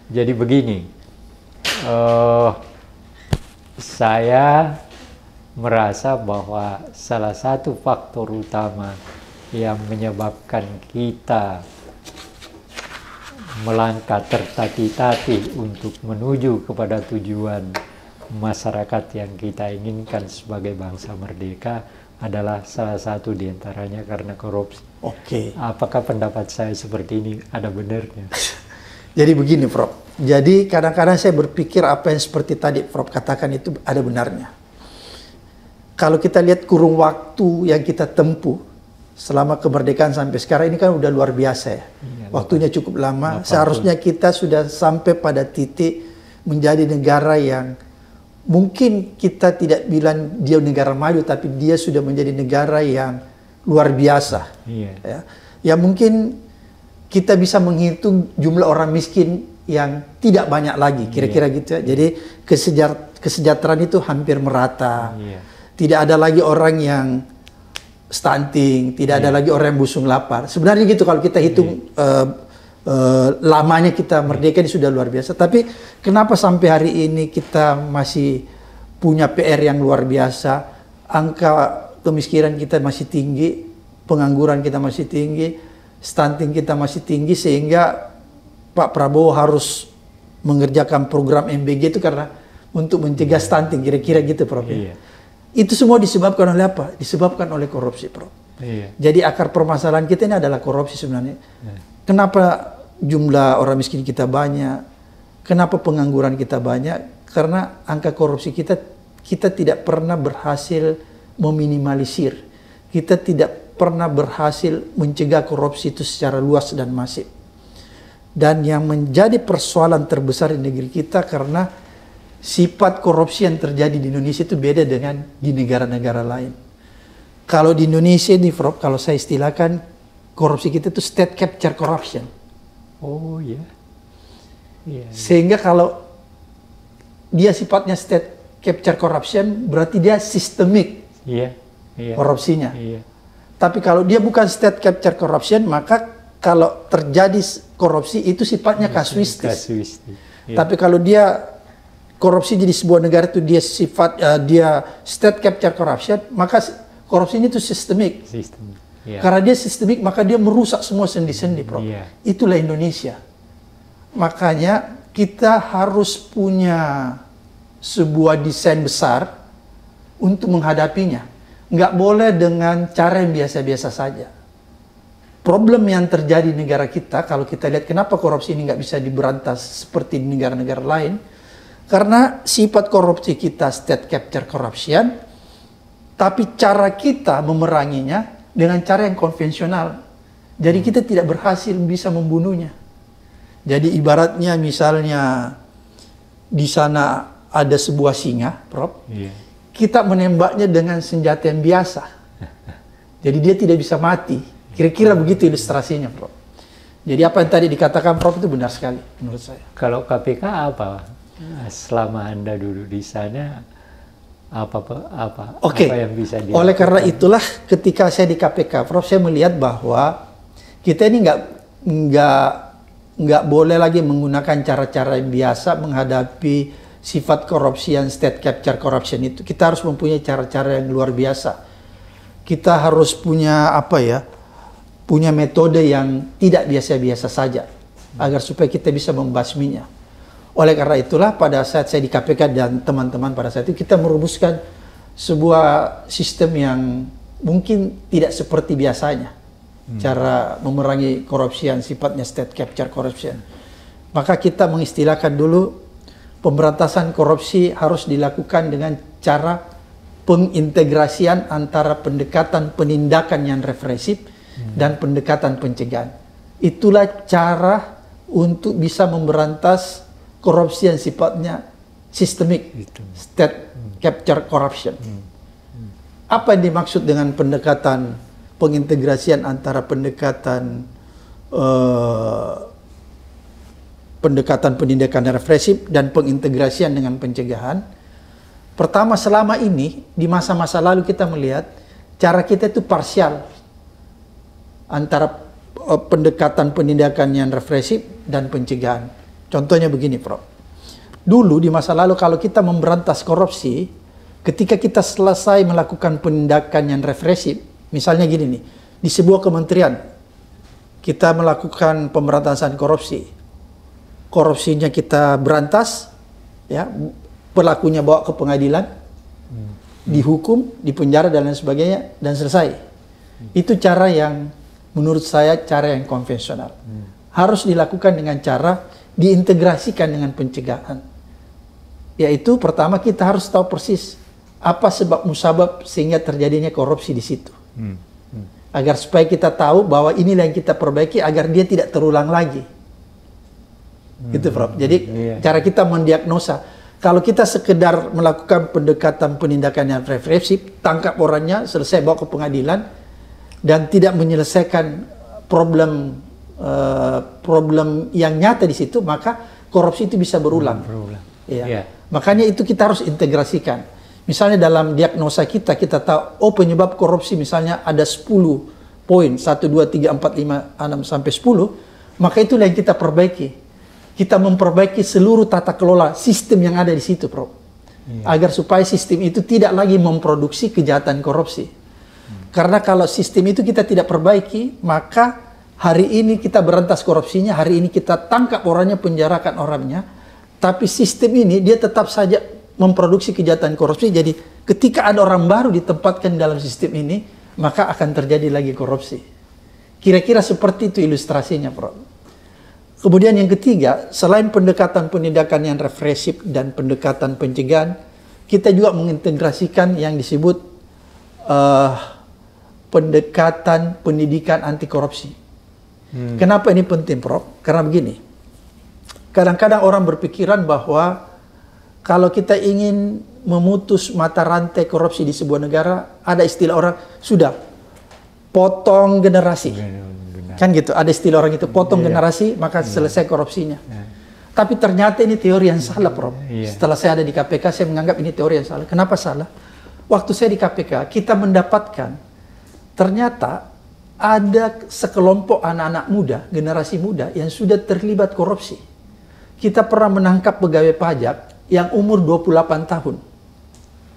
Jadi begini, saya merasa bahwa salah satu faktor utama yang menyebabkan kita melangkah tertatih-tatih untuk menuju kepada tujuan masyarakat yang kita inginkan sebagai bangsa merdeka adalah salah satu diantaranya karena korupsi. Oke. Apakah pendapat saya seperti ini ada benarnya? Jadi begini, Prof. Jadi kadang-kadang saya berpikir apa yang seperti tadi Prof katakan itu ada benarnya. Kalau kita lihat kurun waktu yang kita tempuh selama kemerdekaan sampai sekarang ini kan udah luar biasa ya. Iya, waktunya cukup lama. 8 Seharusnya kita sudah sampai pada titik menjadi negara yang mungkin kita tidak bilang dia negara maju, tapi dia sudah menjadi negara yang luar biasa. Iya. Ya, ya mungkin kita bisa menghitung jumlah orang miskin yang tidak banyak lagi, kira-kira gitu ya. Jadi kesejahteraan itu hampir merata. Iya. Tidak ada lagi orang yang stunting, tidak ada lagi orang yang busung lapar. Sebenarnya gitu kalau kita hitung lamanya kita merdeka ini sudah luar biasa. Tapi kenapa sampai hari ini kita masih punya PR yang luar biasa? Angka kemiskinan kita masih tinggi, pengangguran kita masih tinggi, stunting kita masih tinggi, sehingga Pak Prabowo harus mengerjakan program MBG itu karena untuk mencegah stunting, kira-kira gitu, Prof. Iya. Itu semua disebabkan oleh apa? Disebabkan oleh korupsi, Prof. Iya. Jadi akar permasalahan kita ini adalah korupsi sebenarnya. Kenapa jumlah orang miskin kita banyak? Kenapa pengangguran kita banyak? Karena angka korupsi kita tidak pernah berhasil meminimalisir. Kita tidak pernah berhasil mencegah korupsi itu secara luas dan masif. Dan yang menjadi persoalan terbesar di negeri kita karena sifat korupsi yang terjadi di Indonesia itu beda dengan di negara-negara lain. Kalau di Indonesia ini, Prof, kalau saya istilahkan, korupsi kita itu state capture corruption. Oh ya. Iya. Sehingga kalau dia sifatnya state capture corruption, berarti dia sistemik Iya. Iya. korupsinya. Iya. Tapi kalau dia bukan state capture corruption, maka kalau terjadi korupsi itu sifatnya kasuistis. Kasuistis. Iya. Tapi kalau dia korupsi di sebuah negara itu dia dia state capture corruption, maka korupsinya itu sistemik. Sistem. Iya. Karena dia sistemik, maka dia merusak semua sendi-sendi, Prof. Iya. Itulah Indonesia. Makanya kita harus punya sebuah desain besar untuk menghadapinya. Nggak boleh dengan cara yang biasa-biasa saja. Problem yang terjadi di negara kita, kalau kita lihat kenapa korupsi ini nggak bisa diberantas seperti di negara-negara lain, karena sifat korupsi kita state capture corruption, tapi cara kita memeranginya dengan cara yang konvensional. Jadi kita tidak berhasil bisa membunuhnya. Jadi ibaratnya misalnya di sana ada sebuah singa, Prof. Iya. Kita menembaknya dengan senjata yang biasa. Jadi dia tidak bisa mati. Kira-kira begitu ilustrasinya, Prof. Jadi apa yang tadi dikatakan Prof itu benar sekali menurut saya. Kalau KPK apa? Selama Anda duduk di sana, apa Oke. apa yang bisa dilakukan? Oleh karena itulah ketika saya di KPK, Prof, saya melihat bahwa kita ini nggak boleh lagi menggunakan cara-cara yang biasa menghadapi sifat korupsi yang state capture corruption itu. Kita harus mempunyai cara-cara yang luar biasa. Kita harus punya punya metode yang tidak biasa-biasa saja agar supaya kita bisa membasminya. Oleh karena itulah pada saat saya di KPK dan teman-teman pada saat itu kita merumuskan sebuah sistem yang mungkin tidak seperti biasanya. Cara memerangi korupsi yang sifatnya state capture corruption. Maka kita mengistilahkan dulu pemberantasan korupsi harus dilakukan dengan cara pengintegrasian antara pendekatan penindakan yang represif dan pendekatan pencegahan. Itulah cara untuk bisa memberantas korupsi yang sifatnya sistemik, state capture corruption. Apa yang dimaksud dengan pendekatan pengintegrasian antara pendekatan penindakan represif dan pengintegrasian dengan pencegahan? Pertama, selama ini di masa-masa lalu kita melihat cara kita itu parsial antara pendekatan penindakan yang represif dan pencegahan. Contohnya begini, Prof. Dulu di masa lalu kalau kita memberantas korupsi, ketika kita selesai melakukan penindakan yang represif, misalnya gini nih, di sebuah kementerian kita melakukan pemberantasan korupsi, korupsinya kita berantas, ya, pelakunya bawa ke pengadilan, dihukum, dipenjara dan lain sebagainya, dan selesai. Itu cara yang menurut saya cara yang konvensional. Harus dilakukan dengan cara diintegrasikan dengan pencegahan. Yaitu pertama kita harus tahu persis apa sebab musabab sehingga terjadinya korupsi di situ. Agar supaya kita tahu bahwa inilah yang kita perbaiki agar dia tidak terulang lagi. Gitu, Prof. Jadi cara kita mendiagnosa. Kalau kita sekedar melakukan pendekatan penindakan yang represif, tangkap orangnya, selesai bawa ke pengadilan, dan tidak menyelesaikan problem yang nyata di situ, maka korupsi itu bisa berulang. Ya. Makanya itu kita harus integrasikan. Misalnya dalam diagnosa kita tahu, oh penyebab korupsi misalnya ada 10 poin, 1, 2, 3, 4, 5, 6, sampai 10, maka itulah yang kita perbaiki. Kita memperbaiki seluruh tata kelola sistem yang ada di situ, Prof. Agar supaya sistem itu tidak lagi memproduksi kejahatan korupsi. Karena kalau sistem itu kita tidak perbaiki, maka hari ini kita berantas korupsinya, hari ini kita tangkap orangnya, penjarakan orangnya, tapi sistem ini dia tetap saja memproduksi kejahatan korupsi. Jadi ketika ada orang baru ditempatkan dalam sistem ini, maka akan terjadi lagi korupsi. Kira-kira seperti itu ilustrasinya, Prof. Kemudian yang ketiga, selain pendekatan penindakan yang represif dan pendekatan pencegahan, kita juga mengintegrasikan yang disebut pendekatan pendidikan anti korupsi. Kenapa ini penting, Prof? Karena begini, kadang-kadang orang berpikiran bahwa kalau kita ingin memutus mata rantai korupsi di sebuah negara, ada istilah orang, sudah, potong generasi. Kan gitu, ada istilah orang itu, potong generasi, maka selesai korupsinya. Tapi ternyata ini teori yang salah, Prof. Setelah saya ada di KPK, saya menganggap ini teori yang salah. Kenapa salah? Waktu saya di KPK, kita mendapatkan, ternyata ada sekelompok anak-anak muda, generasi muda, yang sudah terlibat korupsi. Kita pernah menangkap pegawai pajak yang umur 28 tahun.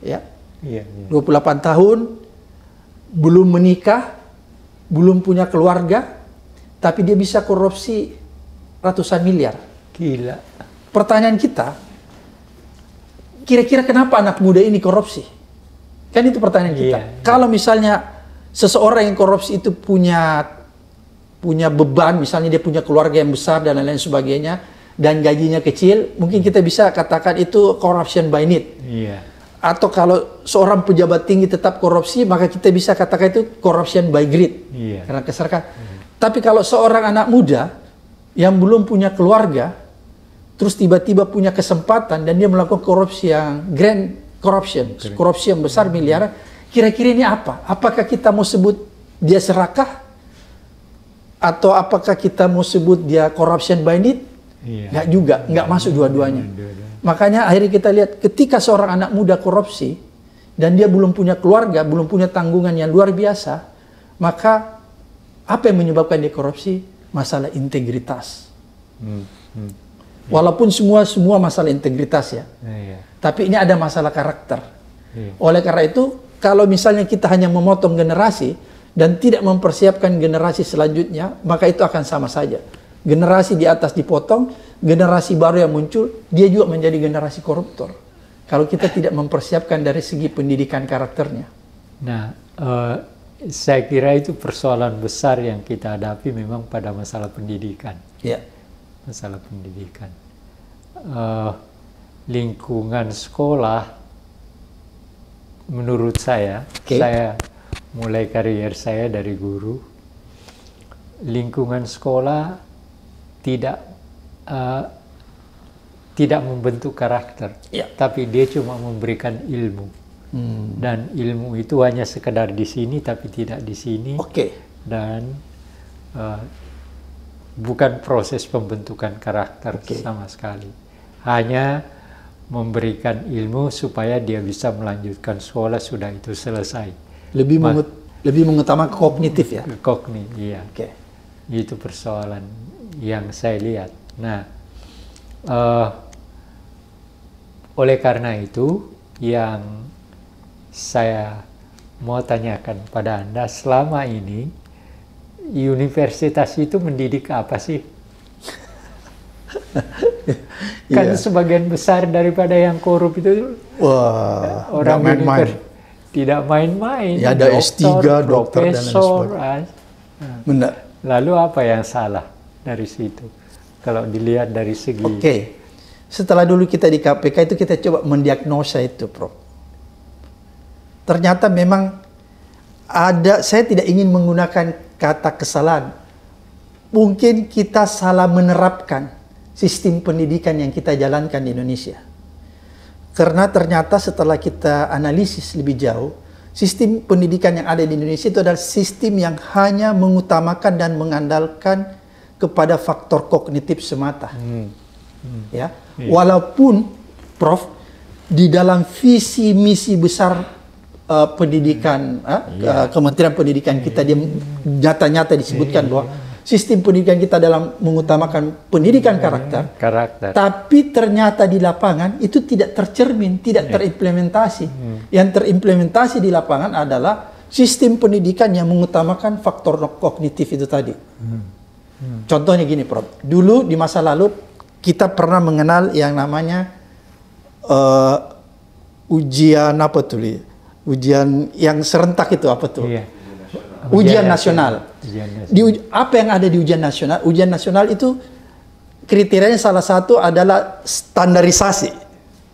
Ya. 28 tahun, belum menikah, belum punya keluarga, tapi dia bisa korupsi ratusan miliar. Gila. Pertanyaan kita, kira-kira kenapa anak muda ini korupsi? Kan itu pertanyaan kita. Kalau misalnya seseorang yang korupsi itu punya beban, misalnya dia punya keluarga yang besar dan lain-lain sebagainya, dan gajinya kecil, mungkin kita bisa katakan itu corruption by need. Atau kalau seorang pejabat tinggi tetap korupsi, maka kita bisa katakan itu corruption by greed. Karena keserakahan. Tapi kalau seorang anak muda yang belum punya keluarga, terus tiba-tiba punya kesempatan dan dia melakukan korupsi yang grand corruption, korupsi yang besar miliaran, kira-kira ini apa? Apakah kita mau sebut dia serakah? Atau apakah kita mau sebut dia corruption by need? Nggak juga, nggak masuk dua-duanya. Makanya akhirnya kita lihat ketika seorang anak muda korupsi dan dia belum punya keluarga, belum punya tanggungan yang luar biasa, maka apa yang menyebabkan dia korupsi? Masalah integritas. Walaupun semua masalah integritas ya. Tapi ini ada masalah karakter. Oleh karena itu, kalau misalnya kita hanya memotong generasi dan tidak mempersiapkan generasi selanjutnya, maka itu akan sama saja. Generasi di atas dipotong, generasi baru yang muncul, dia juga menjadi generasi koruptor. Kalau kita tidak mempersiapkan dari segi pendidikan karakternya. Nah, saya kira itu persoalan besar yang kita hadapi memang pada masalah pendidikan. Masalah pendidikan. Lingkungan sekolah, menurut saya mulai karier saya dari guru, lingkungan sekolah tidak membentuk karakter, tapi dia cuma memberikan ilmu. Dan ilmu itu hanya sekedar di sini tapi tidak di sini. Dan bukan proses pembentukan karakter sama sekali. Hanya memberikan ilmu supaya dia bisa melanjutkan sekolah, sudah itu selesai. Lebih mengutamakan kognitif ya? Kognitif, iya. Itu persoalan yang saya lihat. Nah, Eh, oleh karena itu, yang saya mau tanyakan pada Anda, selama ini universitas itu mendidik apa sih? Kan sebagian besar daripada yang korup itu orang main-main. Tidak main-main. Ya, ada S3, dokter, dan lain sebagainya. Lalu apa yang salah dari situ? Kalau dilihat dari segi... Oke. Setelah dulu kita di KPK itu kita coba mendiagnosa itu, Prof. Ternyata memang ada, saya tidak ingin menggunakan kata kesalahan. Mungkin kita salah menerapkan sistem pendidikan yang kita jalankan di Indonesia. Karena ternyata setelah kita analisis lebih jauh, sistem pendidikan yang ada di Indonesia itu adalah sistem yang hanya mengutamakan dan mengandalkan kepada faktor kognitif semata. Ya, walaupun Prof, di dalam visi misi besar pendidikan Kementerian Pendidikan kita dia nyata-nyata disebutkan bahwa sistem pendidikan kita dalam mengutamakan pendidikan karakter, tapi ternyata di lapangan itu tidak tercermin, tidak terimplementasi. Yang terimplementasi di lapangan adalah sistem pendidikan yang mengutamakan faktor kognitif itu tadi. Contohnya gini, Prof. Dulu di masa lalu kita pernah mengenal yang namanya ujian apa tuh? Ujian yang serentak itu apa tuh? Ujian nasional. Apa yang ada di ujian nasional? Ujian nasional itu kriterianya salah satu adalah standarisasi.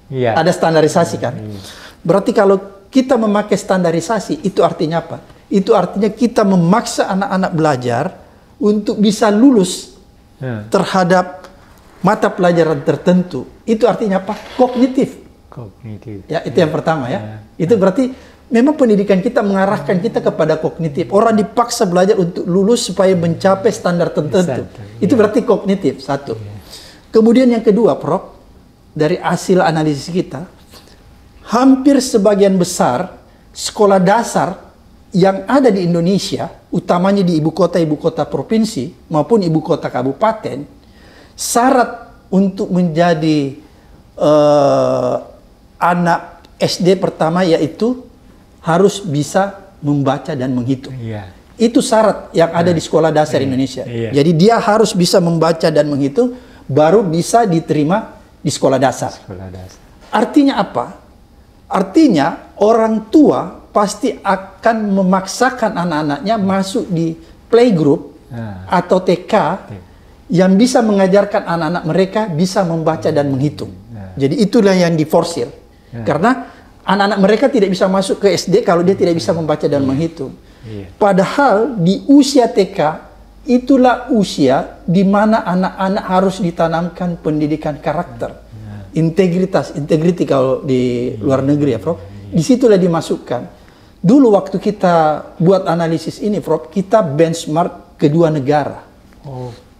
Ada standarisasi kan? Berarti kalau kita memakai standarisasi, itu artinya apa? Itu artinya kita memaksa anak-anak belajar untuk bisa lulus terhadap mata pelajaran tertentu. Itu artinya apa? Kognitif. Ya, itu yang pertama ya. Itu berarti memang pendidikan kita mengarahkan kita kepada kognitif. Orang dipaksa belajar untuk lulus supaya mencapai standar tertentu. Itu berarti kognitif, satu. Kemudian yang kedua, Prof, dari hasil analisis kita, hampir sebagian besar sekolah dasar yang ada di Indonesia, utamanya di ibu kota provinsi maupun ibu kota kabupaten, syarat untuk menjadi anak SD pertama yaitu harus bisa membaca dan menghitung. Itu syarat yang ada di sekolah dasar Indonesia. Jadi dia harus bisa membaca dan menghitung baru bisa diterima di sekolah dasar. Artinya apa? Artinya orang tua pasti akan memaksakan anak-anaknya masuk di playgroup atau TK yang bisa mengajarkan anak-anak mereka bisa membaca dan menghitung. Jadi itulah yang diforsir. Karena anak-anak mereka tidak bisa masuk ke SD kalau dia tidak bisa membaca dan menghitung. Padahal di usia TK, itulah usia di mana anak-anak harus ditanamkan pendidikan karakter. Integriti kalau di luar negeri ya, Prof. Disitulah dimasukkan. Dulu waktu kita buat analisis ini, Prof, kita benchmark kedua negara.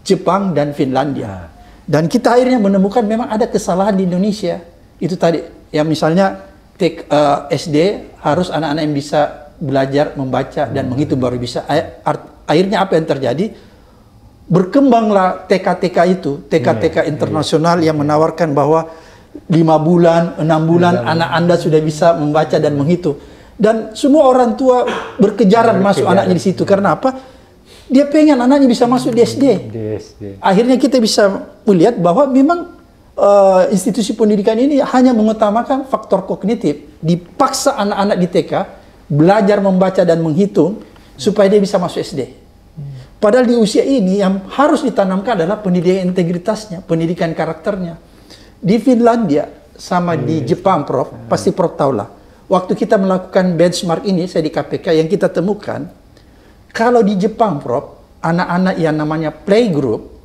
Jepang dan Finlandia. Dan kita akhirnya menemukan memang ada kesalahan di Indonesia. Itu tadi, ya misalnya SD harus anak-anak yang bisa belajar membaca dan menghitung baru bisa. Akhirnya apa yang terjadi? Berkembanglah TK-TK itu, TK-TK internasional yang menawarkan bahwa 5 bulan, 6 bulan anak Anda sudah bisa membaca dan menghitung. Dan semua orang tua berkejaran masuk anaknya di situ. Karena apa? Dia pengen anaknya bisa masuk di SD. Akhirnya kita bisa melihat bahwa memang institusi pendidikan ini hanya mengutamakan faktor kognitif. Dipaksa anak-anak di TK belajar membaca dan menghitung supaya dia bisa masuk SD. Padahal di usia ini yang harus ditanamkan adalah pendidikan integritasnya, pendidikan karakternya. Di Finlandia sama di Jepang, Prof, pasti Prof tahulah. Waktu kita melakukan benchmark ini, saya di KPK, yang kita temukan, kalau di Jepang, Prof, anak-anak yang namanya playgroup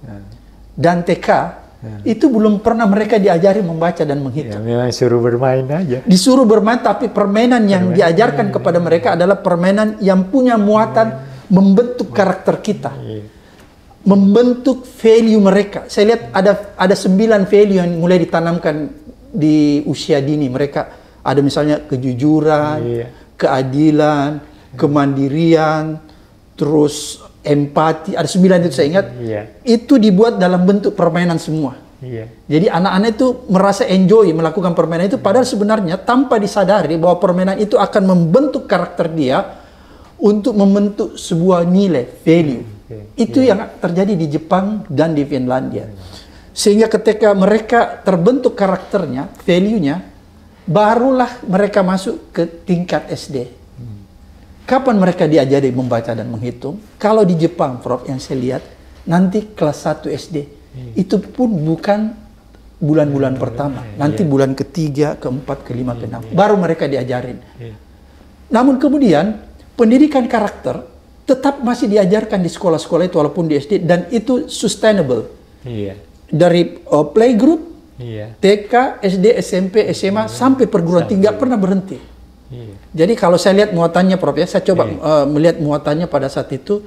dan TK, itu belum pernah mereka diajari membaca dan menghitung. Memang suruh bermain aja. Disuruh bermain, tapi permainan yang diajarkan kepada mereka adalah permainan yang punya muatan membentuk karakter kita. Membentuk value mereka. Saya lihat ada 9 value yang mulai ditanamkan di usia dini. Mereka ada misalnya kejujuran, keadilan, kemandirian, terus empati, ada 9 itu saya ingat. Itu dibuat dalam bentuk permainan semua. Iya. Jadi anak-anak itu merasa enjoy melakukan permainan itu, padahal sebenarnya tanpa disadari bahwa permainan itu akan membentuk karakter dia untuk membentuk sebuah nilai, value. Itu yang terjadi di Jepang dan di Finlandia. Sehingga ketika mereka terbentuk karakternya, value-nya, barulah mereka masuk ke tingkat SD. Kapan mereka diajari membaca dan menghitung? Kalau di Jepang, Prof, yang saya lihat, nanti kelas 1 SD. Itu pun bukan bulan-bulan pertama. Nanti bulan ketiga, keempat, kelima, keenam. Baru mereka diajarin. Namun kemudian, pendidikan karakter tetap masih diajarkan di sekolah-sekolah itu walaupun di SD. Dan itu sustainable. Dari playgroup, TK, SD, SMP, SMA, sampai perguruan tinggi, nggak pernah berhenti. Jadi kalau saya lihat muatannya, Prof, ya, saya coba melihat muatannya pada saat itu,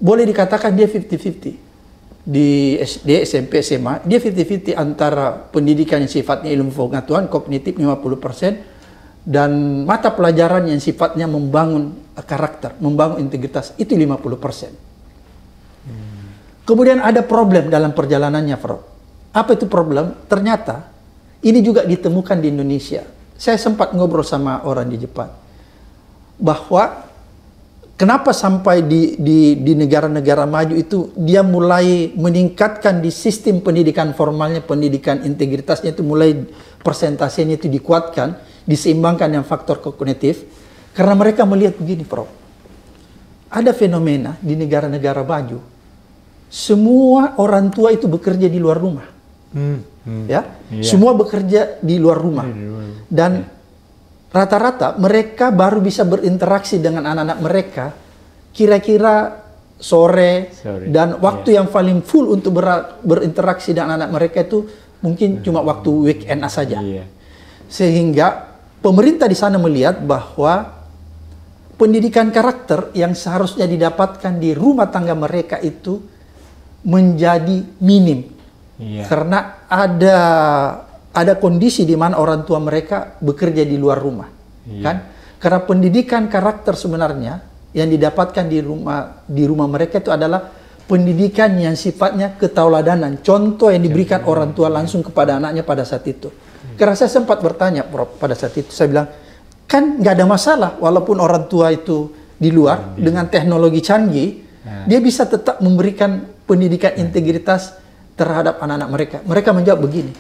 boleh dikatakan dia 50-50. Di SD, SMP, SMA, dia 50-50 antara pendidikan yang sifatnya ilmu pengetahuan, kognitif 50%, dan mata pelajaran yang sifatnya membangun karakter, membangun integritas, itu 50%. Kemudian ada problem dalam perjalanannya, Prof. Apa itu problem? Ternyata, ini juga ditemukan di Indonesia. Saya sempat ngobrol sama orang di Jepang, bahwa kenapa sampai di negara-negara maju itu dia mulai meningkatkan di sistem pendidikan formalnya, pendidikan integritasnya itu mulai persentasenya itu dikuatkan, diseimbangkan dengan faktor kognitif, karena mereka melihat begini, Prof. Ada fenomena di negara-negara maju, semua orang tua itu bekerja di luar rumah. Semua bekerja di luar rumah. Dan rata-rata mereka baru bisa berinteraksi dengan anak-anak mereka kira-kira sore, dan waktu yang paling full untuk berinteraksi dengan anak mereka itu mungkin cuma waktu weekend saja. Sehingga pemerintah di sana melihat bahwa pendidikan karakter yang seharusnya didapatkan di rumah tangga mereka itu menjadi minim. Karena ada kondisi di mana orang tua mereka bekerja di luar rumah, kan? Karena pendidikan karakter sebenarnya yang didapatkan di rumah mereka itu adalah pendidikan yang sifatnya ketauladanan, contoh yang diberikan orang tua langsung kepada anaknya pada saat itu. Karena saya sempat bertanya, Prof, pada saat itu saya bilang, kan nggak ada masalah walaupun orang tua itu di luar dengan teknologi canggih, dia bisa tetap memberikan pendidikan integritas terhadap anak-anak mereka. Mereka menjawab begini,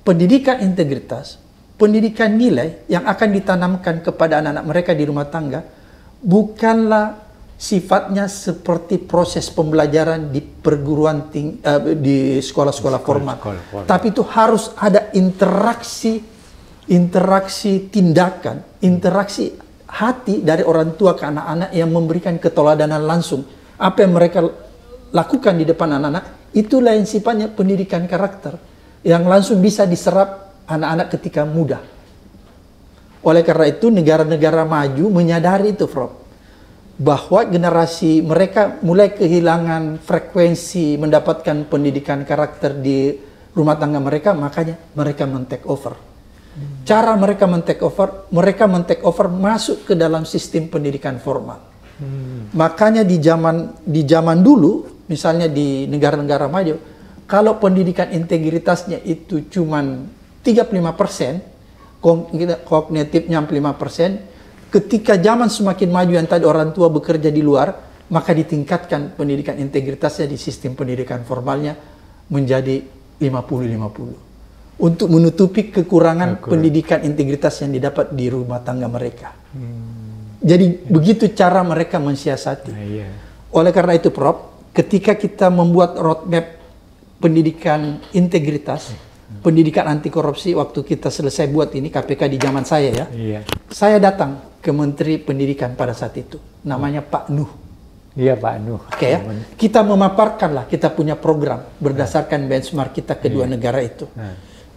pendidikan integritas, pendidikan nilai yang akan ditanamkan kepada anak-anak mereka di rumah tangga bukanlah sifatnya seperti proses pembelajaran di perguruan tinggi, di sekolah-sekolah formal. Tapi itu harus ada interaksi tindakan, interaksi hati dari orang tua ke anak-anak yang memberikan keteladanan langsung. Apa yang mereka lakukan di depan anak-anak, itulah yang sifatnya pendidikan karakter yang langsung bisa diserap anak-anak ketika muda. Oleh karena itu negara-negara maju menyadari itu, Prof, bahwa generasi mereka mulai kehilangan frekuensi mendapatkan pendidikan karakter di rumah tangga mereka, makanya mereka men-take over. Cara mereka men-take over masuk ke dalam sistem pendidikan formal. Makanya di zaman dulu, misalnya di negara-negara maju, kalau pendidikan integritasnya itu cuman 35%, kognitifnya 5%, ketika zaman semakin maju yang tadi orang tua bekerja di luar, maka ditingkatkan pendidikan integritasnya di sistem pendidikan formalnya menjadi 50-50. Untuk menutupi kekurangan pendidikan integritas yang didapat di rumah tangga mereka. Jadi begitu cara mereka mensiasati. Oleh karena itu, Prof, ketika kita membuat roadmap pendidikan integritas, pendidikan anti korupsi, waktu kita selesai buat ini KPK di zaman saya ya, saya datang ke Menteri Pendidikan pada saat itu, namanya Pak Nuh. Iya, Pak Nuh. Oke ya, kita memaparkanlah kita punya program berdasarkan benchmark kita kedua negara itu,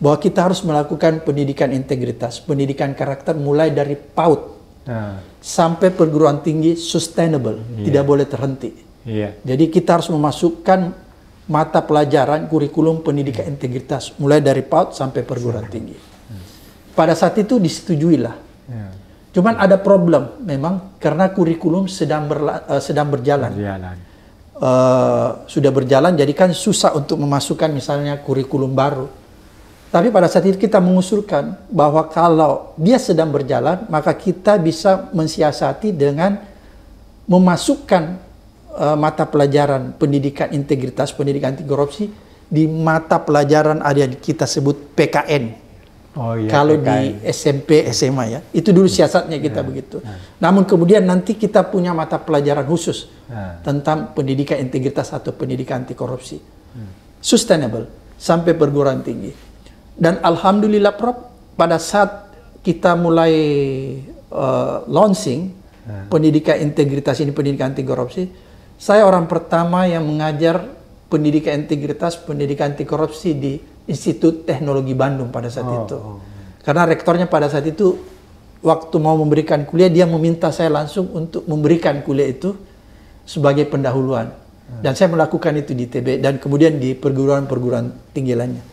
bahwa kita harus melakukan pendidikan integritas, pendidikan karakter mulai dari PAUD sampai perguruan tinggi sustainable, tidak boleh terhenti. Jadi kita harus memasukkan mata pelajaran kurikulum pendidikan integritas mulai dari PAUD sampai perguruan tinggi. Pada saat itu disetujuilah. Cuman ada problem memang karena kurikulum sedang berjalan. sudah berjalan, jadi kan susah untuk memasukkan misalnya kurikulum baru. Tapi pada saat itu kita mengusulkan bahwa kalau dia sedang berjalan, maka kita bisa mensiasati dengan memasukkan mata pelajaran pendidikan integritas, pendidikan anti korupsi di mata pelajaran ada yang kita sebut PKN. Oh, iya, Kalau PKN. di SMP, SMA ya, itu dulu siasatnya kita begitu. Namun kemudian nanti kita punya mata pelajaran khusus tentang pendidikan integritas atau pendidikan anti korupsi, sustainable sampai perguruan tinggi. Dan alhamdulillah Prof, pada saat kita mulai launching pendidikan integritas ini, pendidikan anti korupsi, saya orang pertama yang mengajar pendidikan integritas, pendidikan anti korupsi di Institut Teknologi Bandung pada saat itu. Karena rektornya pada saat itu waktu mau memberikan kuliah, dia meminta saya langsung untuk memberikan kuliah itu sebagai pendahuluan. Dan saya melakukan itu di TB dan kemudian di perguruan-perguruan tinggi lainnya.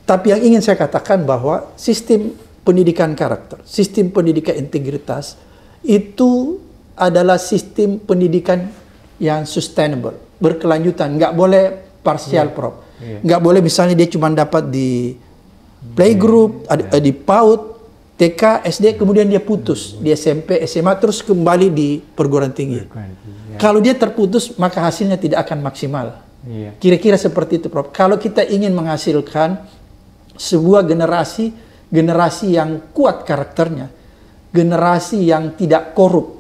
Tapi yang ingin saya katakan bahwa sistem pendidikan karakter, sistem pendidikan integritas itu adalah sistem pendidikan yang sustainable, berkelanjutan, nggak boleh parsial, Prof. Nggak boleh misalnya dia cuma dapat di playgroup, di PAUD, TK, SD, kemudian dia putus di SMP, SMA, terus kembali di perguruan tinggi. Kalau dia terputus, maka hasilnya tidak akan maksimal. Kira-kira seperti itu, Prof. Kalau kita ingin menghasilkan sebuah generasi yang kuat karakternya, generasi yang tidak korup.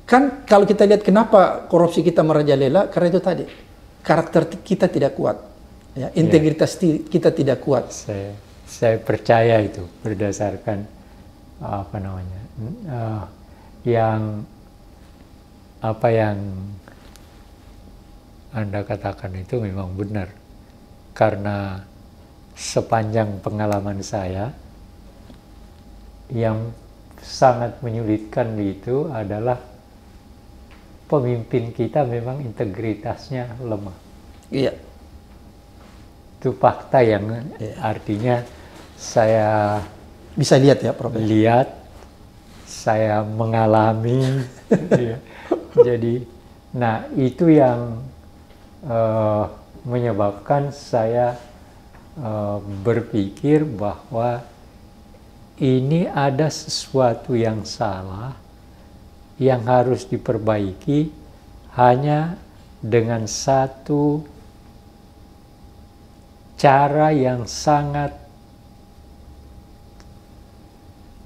Kan kalau kita lihat kenapa korupsi kita merajalela, karena itu tadi, karakter kita tidak kuat, ya, integritas kita tidak kuat. Saya percaya itu berdasarkan apa namanya, apa yang Anda katakan itu memang benar, karena sepanjang pengalaman saya yang sangat menyulitkan itu adalah pemimpin kita memang integritasnya lemah. Iya. Itu fakta yang artinya saya bisa lihat ya, Prof. Lihat, saya mengalami. Ya. Jadi, nah itu yang menyebabkan saya berpikir bahwa ini ada sesuatu yang salah yang harus diperbaiki hanya dengan satu cara yang sangat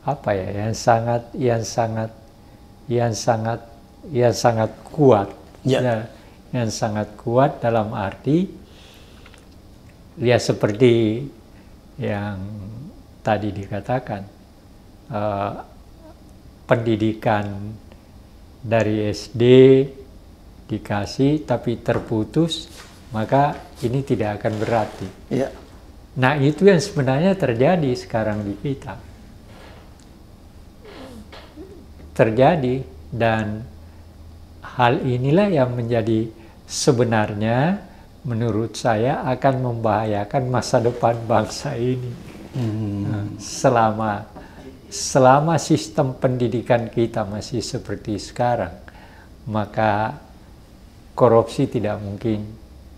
apa ya, yang sangat kuat, yang sangat kuat dalam arti ya seperti yang tadi dikatakan, pendidikan dari SD dikasih tapi terputus, maka ini tidak akan berarti. Ya. Nah itu yang sebenarnya terjadi sekarang di kita. Terjadi, dan hal inilah yang menjadi sebenarnya menurut saya akan membahayakan masa depan bangsa ini. Selama sistem pendidikan kita masih seperti sekarang, maka korupsi tidak mungkin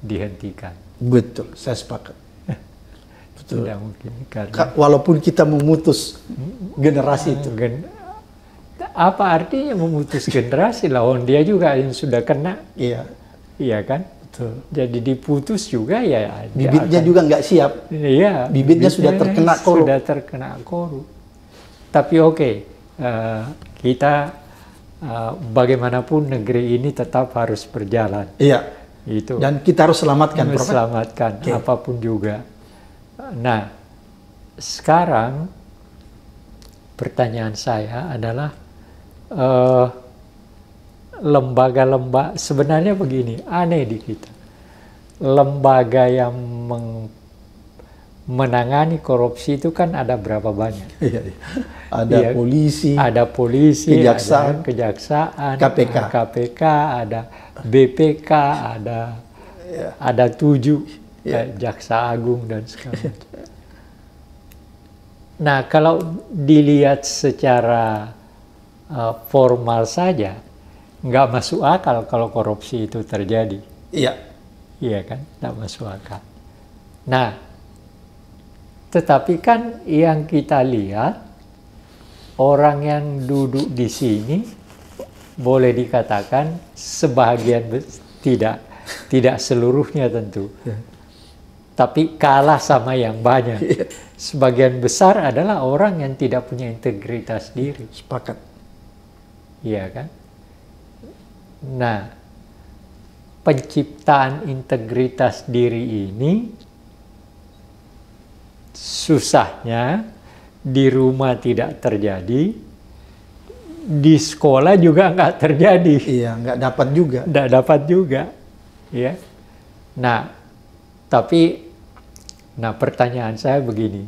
dihentikan. Betul, saya sepakat. Betul. Tidak mungkin, karena walaupun kita memutus generasi itu. Apa artinya memutus generasi? Lawan dia juga yang sudah kena. Iya. Iya kan? Betul. Jadi diputus juga ya. Bibitnya juga nggak siap. Iya. Bibitnya sudah terkena korup. Sudah terkena korup. Tapi oke, kita bagaimanapun negeri ini tetap harus berjalan. Iya. Itu. Dan kita harus selamatkan. Selamatkan apapun juga. Nah, sekarang pertanyaan saya adalah lembaga-lembaga, sebenarnya begini, aneh di kita. Lembaga yang menangani korupsi itu kan ada berapa banyak? Ada polisi, kejaksaan, KPK, ada BPK, ada 7, jaksa agung dan segala macam. Nah, kalau dilihat secara formal saja, nggak masuk akal kalau korupsi itu terjadi. Iya. Iya kan, tidak masuk akal. Nah, tetapi kan yang kita lihat, orang yang duduk di sini boleh dikatakan sebagian tidak seluruhnya tentu, tapi kalah sama yang banyak. Sebagian besar adalah orang yang tidak punya integritas diri. Sepakat. Iya kan? Nah, penciptaan integritas diri ini susahnya di rumah tidak terjadi, di sekolah juga nggak terjadi. Iya, nggak dapat juga. Nggak dapat juga, ya. Nah, tapi, pertanyaan saya begini,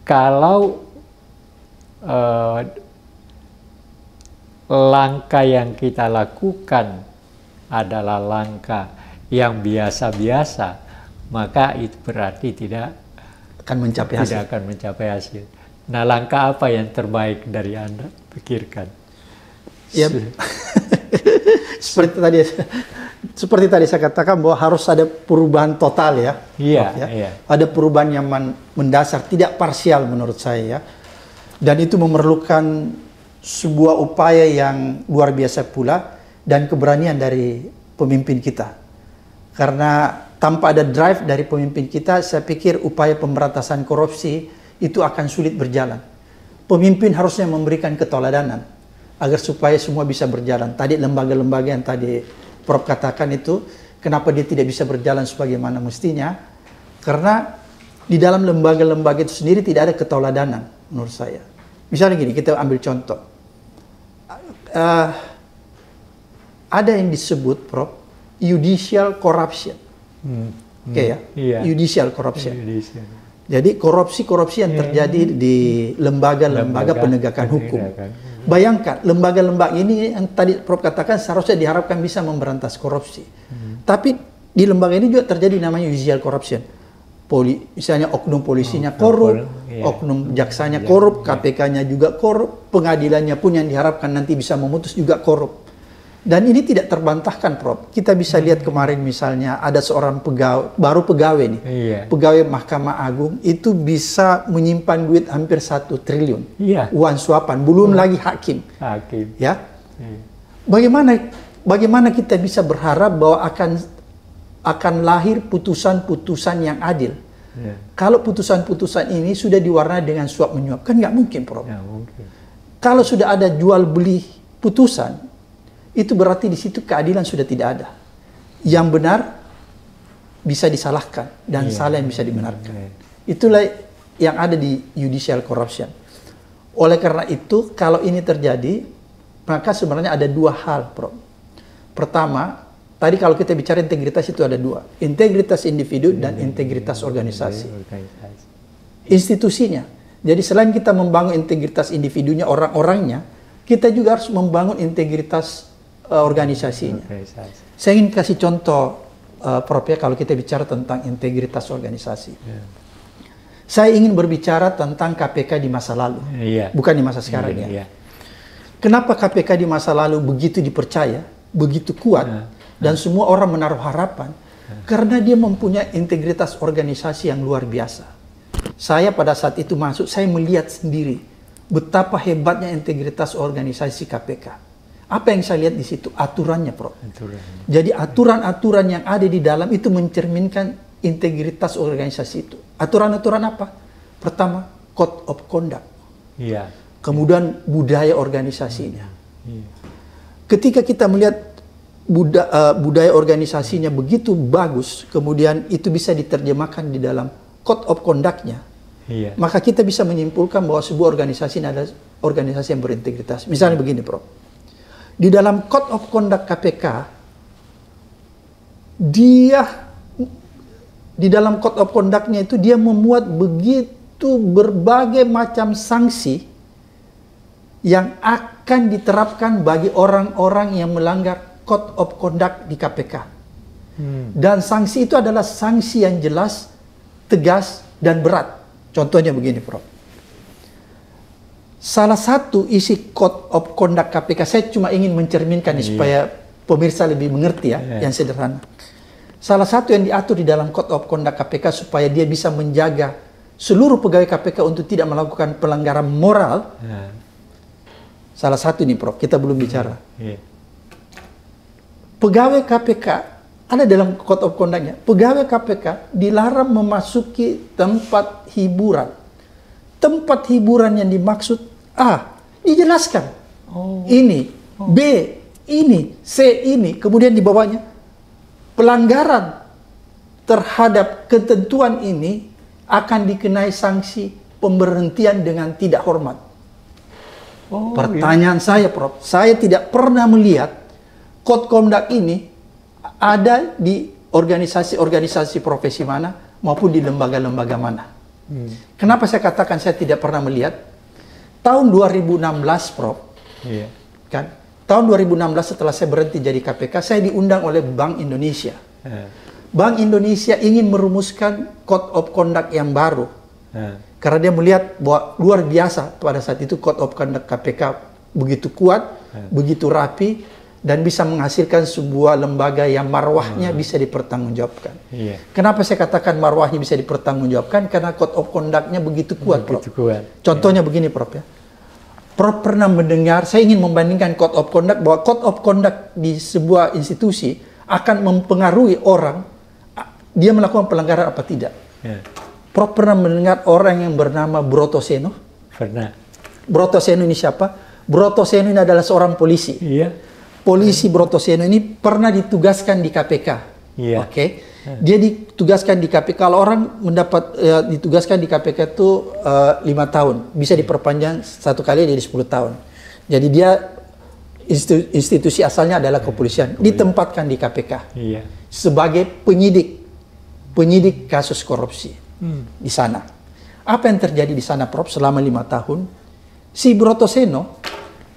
kalau langkah yang kita lakukan adalah langkah yang biasa-biasa, maka itu berarti tidak Akan mencapai hasil. tidak akan mencapai hasil. Nah, langkah apa yang terbaik dari Anda pikirkan? Ya, seperti tadi saya katakan bahwa harus ada perubahan total ya. Iya, Prof, ya. iya. Ada perubahan yang mendasar, tidak parsial menurut saya ya. Dan itu memerlukan sebuah upaya yang luar biasa pula dan keberanian dari pemimpin kita. Karena tanpa ada drive dari pemimpin kita, saya pikir upaya pemberantasan korupsi itu akan sulit berjalan. Pemimpin harusnya memberikan keteladanan agar supaya semua bisa berjalan. Tadi lembaga-lembaga yang tadi Prof katakan itu, kenapa dia tidak bisa berjalan sebagaimana mestinya? Karena di dalam lembaga-lembaga itu sendiri tidak ada keteladanan menurut saya. Misalnya gini, kita ambil contoh. Ada yang disebut, Prof, judicial corruption. Oke ya, Iya. judicial corruption. Indonesia. Jadi korupsi-korupsi yang terjadi di lembaga-lembaga penegakan hukum. Bayangkan, lembaga-lembaga ini yang tadi Prof katakan seharusnya diharapkan bisa memberantas korupsi. Tapi di lembaga ini juga terjadi namanya judicial corruption. Misalnya oknum polisinya korup, oknum jaksanya korup, KPK-nya juga korup, pengadilannya pun yang diharapkan nanti bisa memutus juga korup. Dan ini tidak terbantahkan, Prof. Kita bisa lihat kemarin misalnya ada seorang pegawai, baru pegawai nih, pegawai Mahkamah Agung itu bisa menyimpan duit hampir 1 triliun. Uang suapan, belum lagi hakim. Ya. Bagaimana kita bisa berharap bahwa akan lahir putusan-putusan yang adil? Kalau putusan-putusan ini sudah diwarnai dengan suap menyuap, kan nggak mungkin, Prof. Kalau sudah ada jual beli putusan, itu berarti di situ keadilan sudah tidak ada. Yang benar bisa disalahkan dan salah yang bisa dibenarkan. Itulah yang ada di judicial corruption. Oleh karena itu, kalau ini terjadi, maka sebenarnya ada dua hal, Prof. Pertama, tadi kalau kita bicara integritas itu ada dua. Integritas individu dan integritas organisasi. Institusinya. Jadi selain kita membangun integritas individunya, orang-orangnya, kita juga harus membangun integritas organisasinya. Saya ingin kasih contoh, Prof, ya, kalau kita bicara tentang integritas organisasi. Saya ingin berbicara tentang KPK di masa lalu, bukan di masa sekarang ya. Kenapa KPK di masa lalu begitu dipercaya, begitu kuat, dan semua orang menaruh harapan? Karena dia mempunyai integritas organisasi yang luar biasa. Saya pada saat itu masuk, saya melihat sendiri betapa hebatnya integritas organisasi KPK. Apa yang saya lihat di situ? Aturannya, Prof. Jadi aturan-aturan yang ada di dalam itu mencerminkan integritas organisasi itu. Aturan-aturan apa? Pertama, code of conduct. Kemudian budaya organisasinya. Ketika kita melihat budaya organisasinya begitu bagus, kemudian itu bisa diterjemahkan di dalam code of conduct-nya, maka kita bisa menyimpulkan bahwa sebuah organisasi ini adalah organisasi yang berintegritas. Misalnya begini, Prof. Di dalam Code of Conduct KPK, di dalam Code of Conduct-nya itu dia memuat begitu berbagai macam sanksi yang akan diterapkan bagi orang-orang yang melanggar Code of Conduct di KPK. Dan sanksi itu adalah sanksi yang jelas, tegas, dan berat. Contohnya begini, Prof. Salah satu isi Code of Conduct KPK, saya cuma ingin mencerminkan supaya pemirsa lebih mengerti ya, yang sederhana. Salah satu yang diatur di dalam Code of Conduct KPK supaya dia bisa menjaga seluruh pegawai KPK untuk tidak melakukan pelanggaran moral. Salah satu nih Prof, kita belum bicara. Pegawai KPK, ada dalam Code of Conduct-nya, pegawai KPK dilarang memasuki tempat hiburan. Tempat hiburan yang dimaksud A, dijelaskan. Ini, B, ini, C, ini. Kemudian di bawahnya, pelanggaran terhadap ketentuan ini akan dikenai sanksi pemberhentian dengan tidak hormat. Pertanyaan saya, Prof, saya tidak pernah melihat Code Conduct ini ada di organisasi-organisasi profesi mana maupun di lembaga-lembaga mana. Kenapa saya katakan saya tidak pernah melihat? Tahun 2016, Prof, kan? Tahun 2016 setelah saya berhenti jadi KPK, saya diundang oleh Bank Indonesia. Bank Indonesia ingin merumuskan Code of Conduct yang baru. Karena dia melihat bahwa luar biasa pada saat itu Code of Conduct KPK begitu kuat, begitu rapi, dan bisa menghasilkan sebuah lembaga yang marwahnya bisa dipertanggungjawabkan. Kenapa saya katakan marwahnya bisa dipertanggungjawabkan? Karena Code of Conduct-nya begitu kuat, Prof. Contohnya begini, Prof, ya. Prof pernah mendengar, saya ingin membandingkan Code of Conduct, bahwa Code of Conduct di sebuah institusi akan mempengaruhi orang, dia melakukan pelanggaran apa tidak. Prof pernah mendengar orang yang bernama Broto Seno? Pernah. Broto Seno ini siapa? Broto Seno ini adalah seorang polisi. Polisi Broto Seno ini pernah ditugaskan di KPK. Oke. Dia ditugaskan di KPK. Kalau orang mendapat ditugaskan di KPK itu 5 tahun, bisa diperpanjang 1 kali jadi 10 tahun. Jadi dia institusi asalnya adalah kepolisian, ditempatkan di KPK sebagai penyidik kasus korupsi di sana. Apa yang terjadi di sana, Prof, selama 5 tahun? Si Broto Seno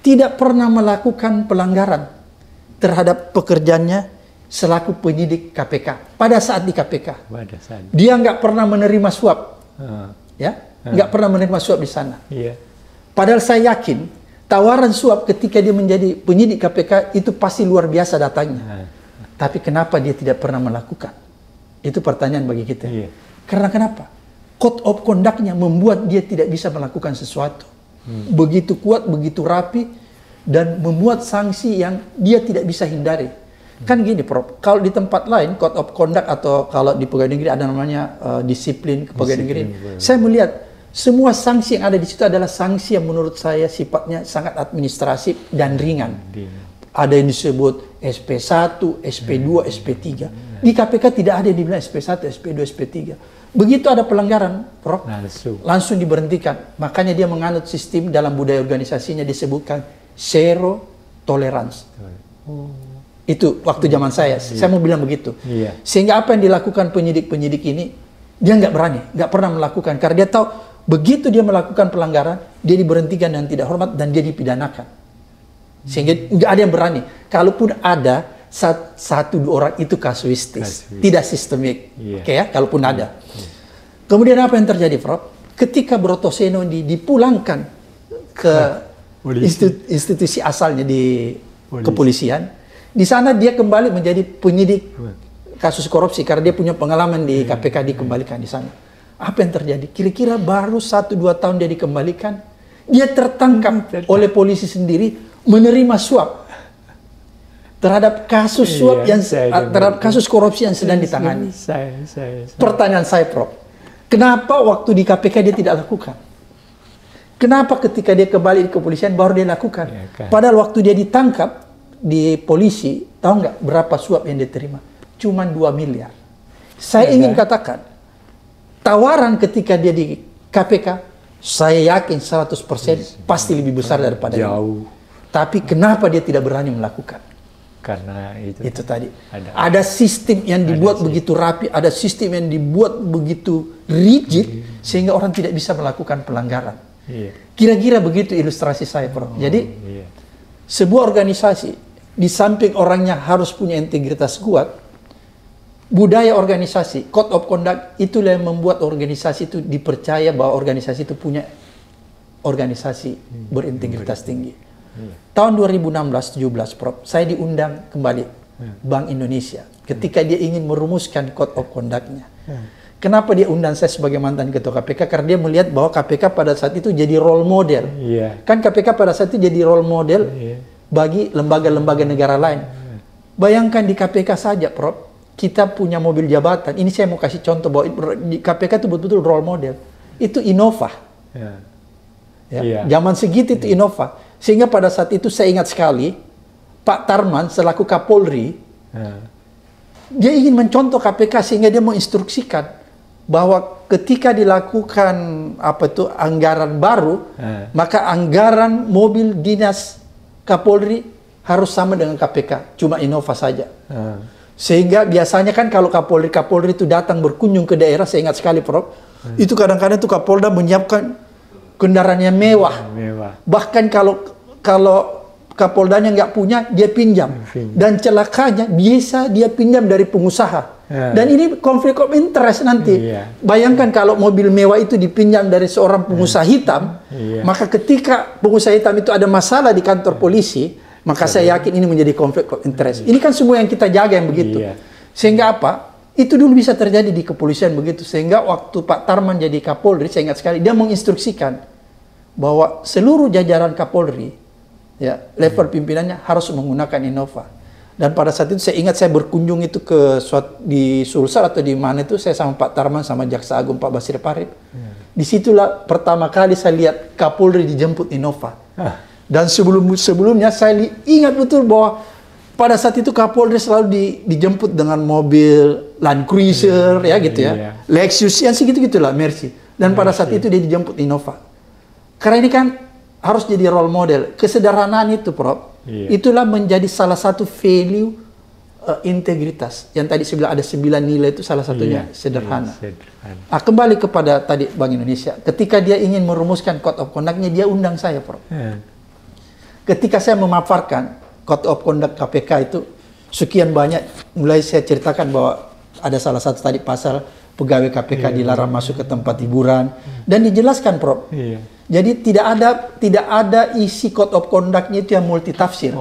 tidak pernah melakukan pelanggaran terhadap pekerjaannya selaku penyidik KPK pada saat di KPK. Dia nggak pernah menerima suap, nggak pernah menerima suap di sana. Padahal saya yakin tawaran suap ketika dia menjadi penyidik KPK itu pasti luar biasa datangnya. Tapi kenapa dia tidak pernah melakukan? Itu pertanyaan bagi kita. Karena kenapa? Code of Conduct-nya membuat dia tidak bisa melakukan sesuatu. Begitu kuat, begitu rapi, dan membuat sanksi yang dia tidak bisa hindari. Kan gini, Prof, kalau di tempat lain Code of Conduct atau kalau di pegawai negeri ada namanya disiplin pegawai negeri. Saya melihat semua sanksi yang ada di situ adalah sanksi yang menurut saya sifatnya sangat administratif dan ringan. Ada yang disebut SP1, SP2, SP3. Di KPK tidak ada yang dibilang SP1, SP2, SP3. Begitu ada pelanggaran, Prof, langsung diberhentikan. Makanya dia menganut sistem dalam budaya organisasinya disebutkan zero tolerance. Itu waktu zaman saya mau bilang begitu. Sehingga apa yang dilakukan penyidik-penyidik ini, dia nggak berani, nggak pernah melakukan. Karena dia tahu, begitu dia melakukan pelanggaran, dia diberhentikan dan tidak hormat, dan dia dipidanakan. Sehingga nggak ada yang berani. Kalaupun ada, 1-2 orang itu kasuistis, tidak sistemik. Oke ya, kalaupun ada. Kemudian apa yang terjadi, Prof? Ketika Broto Seno dipulangkan ke institusi asalnya di kepolisian, di sana dia kembali menjadi penyidik kasus korupsi karena dia punya pengalaman di KPK, dikembalikan di sana. Apa yang terjadi? Kira-kira baru 1-2 tahun dia dikembalikan, dia tertangkap oleh polisi sendiri menerima suap terhadap kasus suap terhadap kasus korupsi yang sedang ditangani. Pertanyaan saya, Prof, kenapa waktu di KPK dia tidak lakukan? Kenapa ketika dia kembali di kepolisian baru dia lakukan? Padahal waktu dia ditangkap di polisi, tahu nggak berapa suap yang dia terima? Cuman 2 miliar. Saya ingin katakan, tawaran ketika dia di KPK, saya yakin 100% pasti lebih besar daripada ini. Tapi kenapa dia tidak berani melakukan? Karena itu tadi. Ada sistem yang dibuat begitu rapi, ada sistem yang dibuat begitu rigid, sehingga orang tidak bisa melakukan pelanggaran. Kira-kira begitu ilustrasi saya, Prof. Jadi, sebuah organisasi, di samping orangnya harus punya integritas kuat, budaya organisasi, Code of Conduct, itulah yang membuat organisasi itu dipercaya bahwa organisasi itu punya organisasi berintegritas tinggi. Tahun 2016-17, Prof, saya diundang kembali Bank Indonesia ketika dia ingin merumuskan Code of Conduct-nya. Kenapa dia undang saya sebagai mantan ketua KPK? Karena dia melihat bahwa KPK pada saat itu jadi role model. Kan KPK pada saat itu jadi role model bagi lembaga-lembaga negara lain. Bayangkan di KPK saja, Prof, kita punya mobil jabatan. Ini saya mau kasih contoh bahwa di KPK itu betul-betul role model. Itu Innova. Zaman segitu itu Innova. Sehingga pada saat itu saya ingat sekali, Pak Tarman selaku Kapolri, dia ingin mencontoh KPK sehingga dia menginstruksikan bahwa ketika dilakukan anggaran baru, maka anggaran mobil dinas Kapolri harus sama dengan KPK, cuma Innova saja. Sehingga biasanya kan kalau Kapolri itu datang berkunjung ke daerah, saya ingat sekali, Prof, itu kadang-kadang itu Kapolda menyiapkan kendaraannya mewah. Bahkan kalau Kapoldanya nggak punya, dia pinjam. Dan celakanya biasa dia pinjam dari pengusaha. Dan ini konflik of interest nanti. Bayangkan kalau mobil mewah itu dipinjam dari seorang pengusaha hitam, maka ketika pengusaha hitam itu ada masalah di kantor polisi, maka saya yakin ini menjadi konflik of interest. Ini kan semua yang kita jaga yang begitu. Sehingga apa? Itu dulu bisa terjadi di kepolisian begitu. Sehingga waktu Pak Tarman jadi Kapolri, saya ingat sekali, dia menginstruksikan bahwa seluruh jajaran Kapolri, level pimpinannya harus menggunakan Innova. Dan pada saat itu saya ingat saya berkunjung itu di Sulsel atau di mana itu, saya sama Pak Tarman sama Jaksa Agung Pak Basir Parip. Disitulah pertama kali saya lihat Kapolri dijemput Innova. Dan sebelumnya saya ingat betul bahwa pada saat itu Kapolri selalu dijemput dengan mobil Land Cruiser, Lexus, yang segitu-gitulah, Mercy. Dan pada saat itu dia dijemput Innova. Karena ini kan harus jadi role model. Kesederhanaan itu, Prof, itulah menjadi salah satu value integritas. Yang tadi saya bilang ada 9 nilai, itu salah satunya sederhana. Kembali kepada tadi Bank Indonesia. Ketika dia ingin merumuskan Code of Conduct-nya, dia undang saya, Prof. Ketika saya memaparkan Code of Conduct KPK itu sekian banyak, mulai saya ceritakan bahwa ada salah satu tadi pasal pegawai KPK dilarang masuk ke tempat hiburan, dan dijelaskan, Prof. Jadi tidak ada isi Code of Conduct-nya itu yang multitafsir.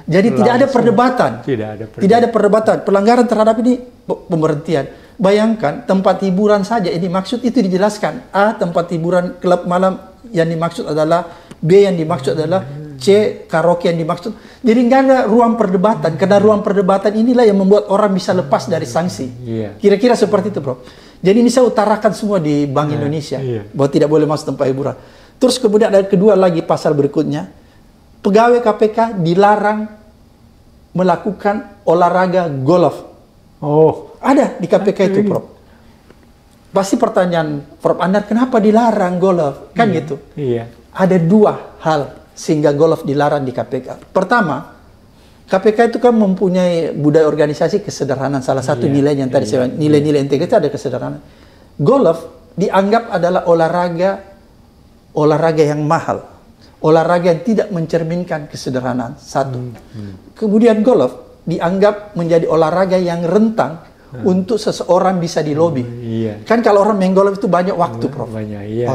Jadi tidak ada perdebatan. Tidak ada perdebatan. Pelanggaran terhadap ini pemberhentian. Bayangkan tempat hiburan saja ini maksud itu dijelaskan. A, tempat hiburan klub malam yang dimaksud adalah, B yang dimaksud adalah, C, karaoke yang dimaksud. Jadi nggak ada ruang perdebatan. Karena ruang perdebatan inilah yang membuat orang bisa lepas dari sanksi. Kira-kira seperti itu, Bro. Jadi ini saya utarakan semua di Bank Indonesia, bahwa tidak boleh masuk tempat hiburan. Terus kemudian ada kedua lagi pasal berikutnya, pegawai KPK dilarang melakukan olahraga golf. Ada di KPK itu, Prof. Pasti pertanyaan Prof Andar, kenapa dilarang golf? Kan gitu. Ada dua hal sehingga golf dilarang di KPK. Pertama, KPK itu kan mempunyai budaya organisasi kesederhanaan. Salah satu nilai yang tadi saya nilai-nilai integritas ada kesederhanaan. Golf dianggap adalah olahraga yang mahal, olahraga yang tidak mencerminkan kesederhanaan. Satu. Kemudian golf dianggap menjadi olahraga yang rentang untuk seseorang bisa dilobi. Kan kalau orang main golf itu banyak waktu, Prof.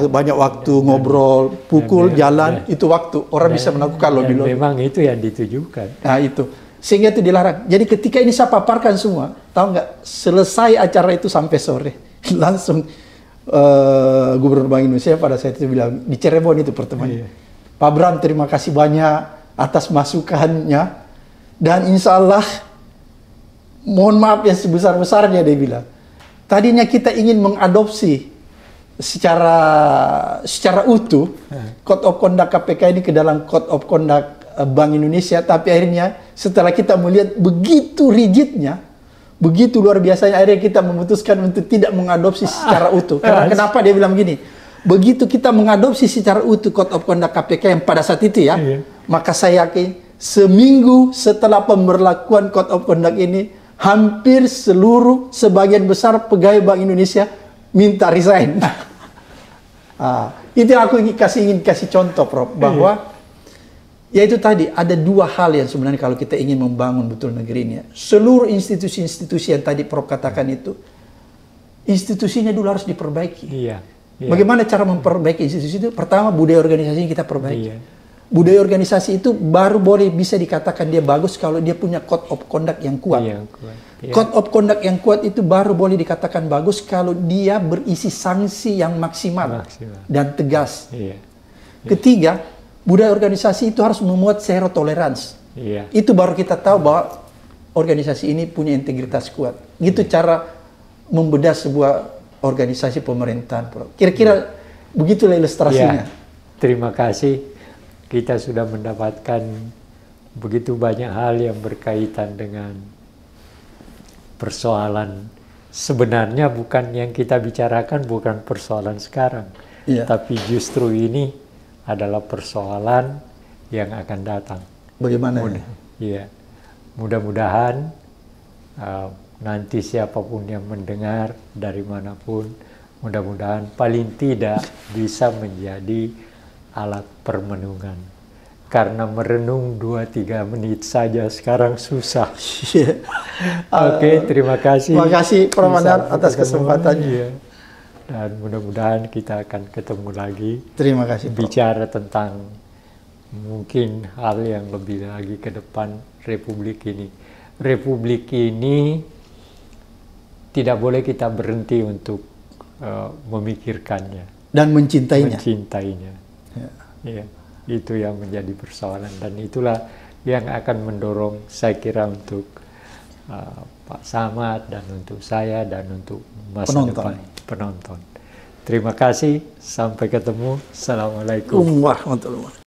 Banyak waktu ngobrol, pukul, jalan, itu waktu orang bisa melakukan lobby-lobby. Memang itu yang ditujukan. Nah itu, sehingga itu dilarang. Jadi ketika ini saya paparkan semua, tahu nggak? Selesai acara itu sampai sore, langsung Gubernur Bank Indonesia pada saat itu bilang di Cirebon itu pertemuan. Pak Bram, terima kasih banyak atas masukannya, dan insya Allah mohon maaf yang sebesar-besarnya, dia bilang. Tadinya kita ingin mengadopsi secara utuh Code of Conduct KPK ini ke dalam Code of Conduct Bank Indonesia, tapi akhirnya setelah kita melihat begitu rigidnya, begitu luar biasanya, akhirnya kita memutuskan untuk tidak mengadopsi secara utuh. Karena kenapa dia bilang begini? Begitu kita mengadopsi secara utuh Code of Conduct KPK yang pada saat itu maka saya yakin seminggu setelah pemberlakuan Code of Conduct ini, hampir sebagian besar pegawai Bank Indonesia minta resign. Itu yang aku ingin kasih contoh, Prof, bahwa yaitu tadi ada dua hal yang sebenarnya kalau kita ingin membangun betul negeri ini. Seluruh institusi-institusi yang tadi Prof katakan itu, institusinya dulu harus diperbaiki. Bagaimana cara memperbaiki institusi itu? Pertama, budaya organisasinya kita perbaiki. Budaya organisasi itu baru boleh bisa dikatakan dia bagus kalau dia punya code of conduct yang kuat. Yang kuat. Ya. Code of conduct yang kuat itu baru boleh dikatakan bagus kalau dia berisi sanksi yang maksimal. Dan tegas. Iya. Ketiga, budaya organisasi itu harus memuat zero tolerance. Iya. Itu baru kita tahu bahwa organisasi ini punya integritas kuat. Gitu cara membedah sebuah organisasi pemerintahan. Kira-kira begitulah ilustrasinya. Ya. Terima kasih. Kita sudah mendapatkan begitu banyak hal yang berkaitan dengan persoalan. Sebenarnya bukan yang kita bicarakan, bukan persoalan sekarang. Iya. Tapi justru ini adalah persoalan yang akan datang. Bagaimana? Iya. Mudah-mudahan nanti siapapun yang mendengar dari manapun, mudah-mudahan paling tidak bisa menjadi alat permenungan. Karena merenung 2-3 menit saja sekarang susah. Oke, terima kasih. Terima kasih Prof. Mandar atas kesempatannya. Iya. Dan mudah-mudahan kita akan ketemu lagi. Terima kasih, Prof. Bicara tentang mungkin hal yang lebih lagi ke depan Republik ini. Republik ini tidak boleh kita berhenti untuk memikirkannya. Dan mencintainya. Mencintainya. Ya, itu yang menjadi persoalan dan itulah yang akan mendorong saya kira untuk Pak Samad dan untuk saya dan untuk masa depan penonton. Terima kasih, sampai ketemu. Assalamualaikum Warahmatullahi wabarakatuh.